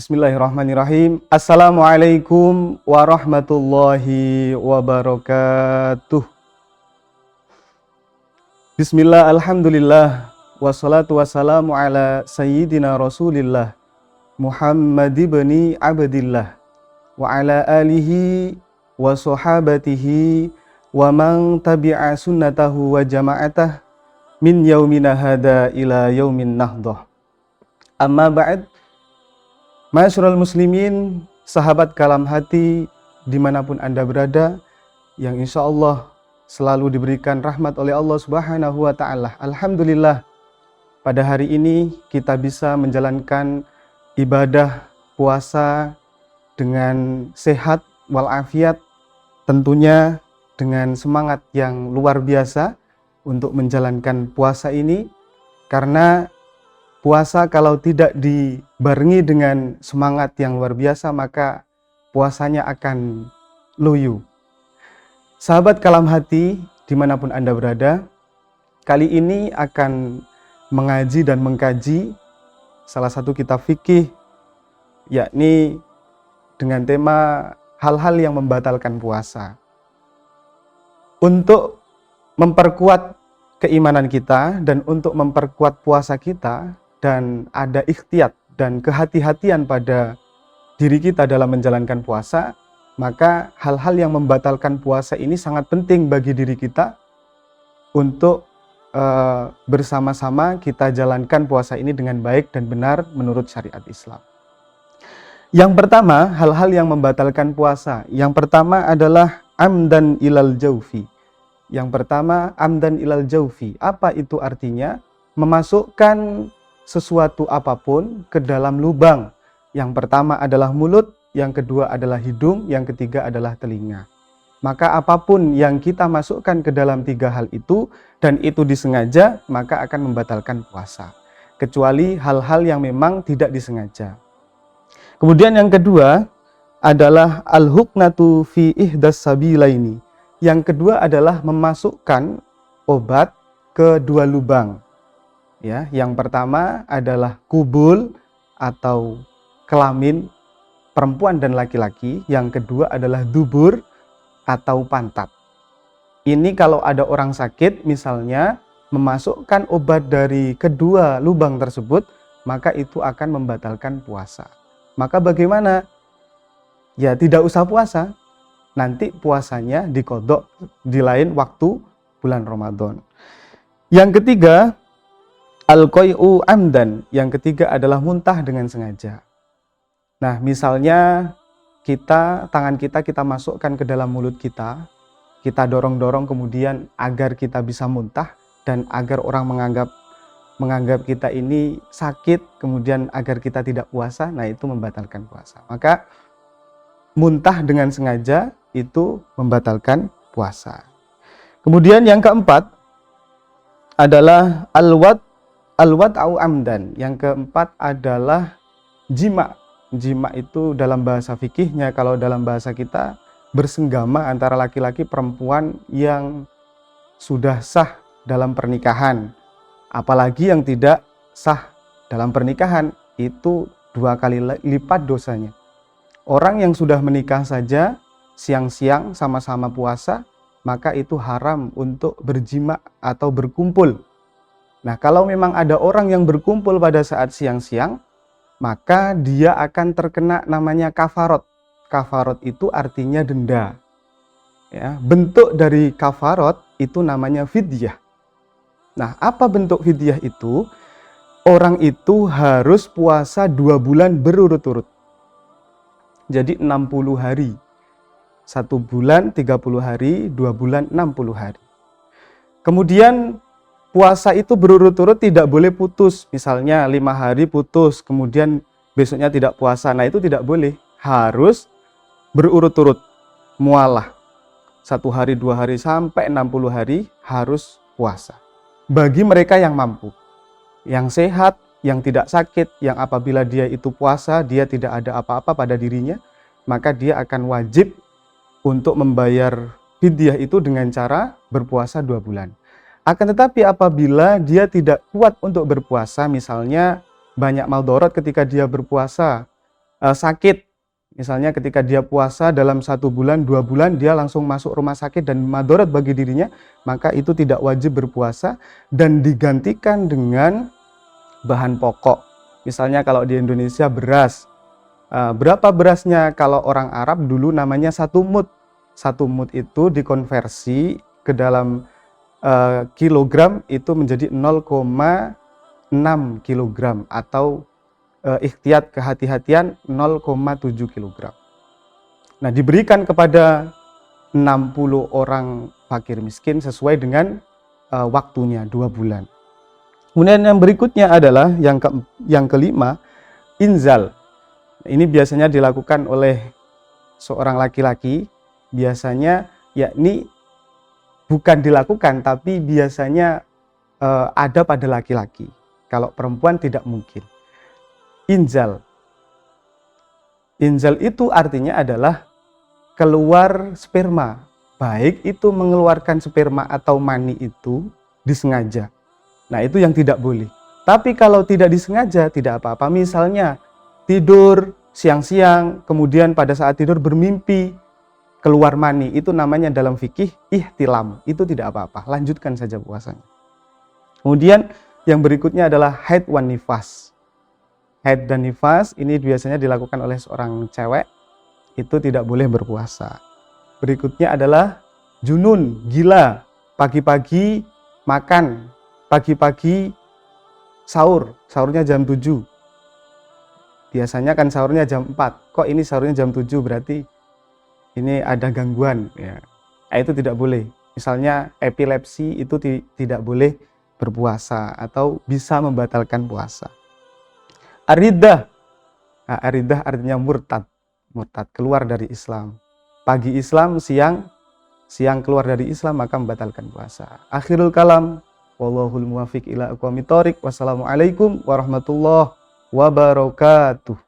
Bismillahirrahmanirrahim. Assalamualaikum warahmatullahi wabarakatuh. Bismillah, alhamdulillah, wassalatu wassalamu ala sayyidina rasulillah Muhammad ibni Abdillah wa ala alihi wa sahabatihi wa man tabi'a sunnatahu wa jama'atah min yaumina hada ila yaumin nahdah. Amma ba'd. Ma'asyiral muslimin, sahabat kalam hati dimanapun Anda berada, yang insya Allah selalu diberikan rahmat oleh Allah Subhanahu wa Ta'ala. Alhamdulillah, pada hari ini kita bisa menjalankan ibadah puasa dengan sehat walafiat, tentunya dengan semangat yang luar biasa untuk menjalankan puasa ini, karena puasa kalau tidak dibarengi dengan semangat yang luar biasa, maka puasanya akan loyo. Sahabat kalam hati, dimanapun Anda berada, kali ini akan mengaji dan mengkaji salah satu kitab fikih, yakni dengan tema hal-hal yang membatalkan puasa. Untuk memperkuat keimanan kita dan untuk memperkuat puasa kita, dan ada ikhtiyat dan kehati-hatian pada diri kita dalam menjalankan puasa, maka hal-hal yang membatalkan puasa ini sangat penting bagi diri kita untuk bersama-sama kita jalankan puasa ini dengan baik dan benar menurut syariat Islam. Yang pertama, hal-hal yang membatalkan puasa. Yang pertama adalah amdan ilal jaufi. Yang pertama, amdan ilal jaufi. Apa itu artinya? Memasukkan sesuatu apapun ke dalam lubang. Yang pertama adalah mulut, yang kedua adalah hidung, yang ketiga adalah telinga. Maka apapun yang kita masukkan ke dalam tiga hal itu, dan itu disengaja, maka akan membatalkan puasa. Kecuali hal-hal yang memang tidak disengaja. Kemudian yang kedua adalah al-huknatu fi ihdas sabilaini. Yang kedua adalah memasukkan obat ke dua lubang. Ya, yang pertama adalah kubul atau kelamin perempuan dan laki-laki. Yang kedua adalah dubur atau pantat. Ini kalau ada orang sakit misalnya memasukkan obat dari kedua lubang tersebut, maka itu akan membatalkan puasa. Maka bagaimana? Ya tidak usah puasa. Nanti puasanya diqodok di lain waktu bulan Ramadan. Yang ketiga, al-qai'u amdan. Yang ketiga adalah muntah dengan sengaja. Nah, misalnya tangan kita masukkan ke dalam mulut kita dorong-dorong kemudian agar kita bisa muntah dan agar orang menganggap kita ini sakit, kemudian agar kita tidak puasa, nah itu membatalkan puasa. Maka muntah dengan sengaja itu membatalkan puasa. Kemudian yang keempat adalah al-wad'u amdan. Yang keempat adalah jima. Jima itu dalam bahasa fikihnya, kalau dalam bahasa kita bersenggama antara laki-laki perempuan yang sudah sah dalam pernikahan. Apalagi yang tidak sah dalam pernikahan, itu 2 kali lipat dosanya. Orang yang sudah menikah saja siang-siang sama-sama puasa, maka itu haram untuk berjima atau berkumpul. Nah, kalau memang ada orang yang berkumpul pada saat siang-siang, maka dia akan terkena namanya kafarot. Kafarot itu artinya denda. Ya, bentuk dari kafarot itu namanya fidyah. Nah, apa bentuk fidyah itu? Orang itu harus puasa 2 bulan berurut-urut. Jadi 60 hari. 1 bulan 30 hari, 2 bulan 60 hari. Kemudian puasa itu berurut-urut, tidak boleh putus. Misalnya 5 hari putus, kemudian besoknya tidak puasa. Nah itu tidak boleh. Harus berurut-urut. Mualah. 1 hari, 2 hari, sampai 60 hari harus puasa. Bagi mereka yang mampu. Yang sehat, yang tidak sakit, yang apabila dia itu puasa, dia tidak ada apa-apa pada dirinya, maka dia akan wajib untuk membayar fidyah itu dengan cara berpuasa 2 bulan. Akan tetapi apabila dia tidak kuat untuk berpuasa, misalnya banyak maldorot ketika dia berpuasa, sakit. Misalnya ketika dia puasa dalam 1 bulan, 2 bulan, dia langsung masuk rumah sakit dan madharat bagi dirinya, maka itu tidak wajib berpuasa dan digantikan dengan bahan pokok. Misalnya kalau di Indonesia beras. Berapa berasnya? Kalau orang Arab dulu namanya 1 mud. 1 mud itu dikonversi ke dalam kilogram itu menjadi 0,6 kilogram atau ikhtiyat kehati-hatian 0,7 kg. Nah, diberikan kepada 60 orang fakir miskin sesuai dengan waktunya 2 bulan. Kemudian yang berikutnya adalah yang kelima, inzal. Ini biasanya dilakukan oleh seorang laki-laki, biasanya yakni bukan dilakukan tapi biasanya ada pada laki-laki. Kalau perempuan tidak mungkin. Inzal. Inzal itu artinya adalah keluar sperma. Baik itu mengeluarkan sperma atau mani itu disengaja. Nah, itu yang tidak boleh. Tapi kalau tidak disengaja tidak apa-apa. Misalnya tidur siang-siang, kemudian pada saat tidur bermimpi keluar mani, itu namanya dalam fikih ihtilam. Itu tidak apa-apa. Lanjutkan saja puasanya. Kemudian yang berikutnya adalah haid wan nifas. Haid dan nifas ini biasanya dilakukan oleh seorang cewek, itu tidak boleh berpuasa. Berikutnya adalah junun, gila, pagi-pagi makan, pagi-pagi sahurnya jam 7. Biasanya kan sahurnya jam 4, kok ini sahurnya jam 7, berarti ini ada gangguan. Ya. Itu tidak boleh. Misalnya epilepsi itu tidak boleh berpuasa atau bisa membatalkan puasa. Aridah. Nah, aridah artinya murtad. Murtad, keluar dari Islam. Pagi Islam, siang keluar dari Islam, maka membatalkan puasa. Akhirul kalam. Wallahul muwafiq ila aqwamit thoriq. Wassalamualaikum warahmatullahi wabarakatuh.